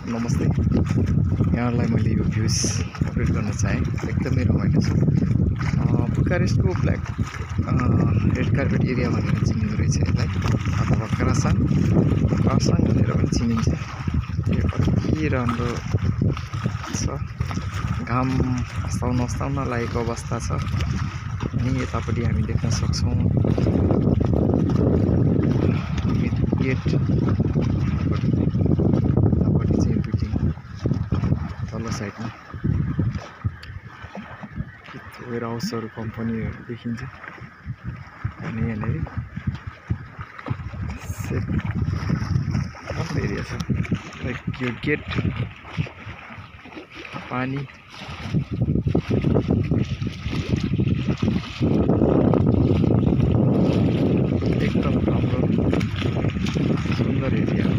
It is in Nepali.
नमस्ते। यहाँलाई मैले यो भ्यूज अपडेट गर्न चाहेँ। एकदमै रमाइलो छ। बुकारेस्टको ब्ल्याक रेड कार्पेट एरिया भनेर चिनिँदो रहेछ यसलाई, अथवा क्रसान भनेर पनि चिनिन्छ। यो कति राम्रो छ, घाम अस्ताउन लागेको अवस्था छ। अनि यतापट्टि हामी देख्न सक्छौँ गेट, यतापट्टि चाहिँ बिल्डिङ तल्लो साइडमा वेयर हाउसहरू कम्पनीहरू देखिन्छ। अनि यहाँनिर राम्रो एरिया छ। लाइक यो गेट, पानी, एकदम राम्रो सुन्दर एरिया हो।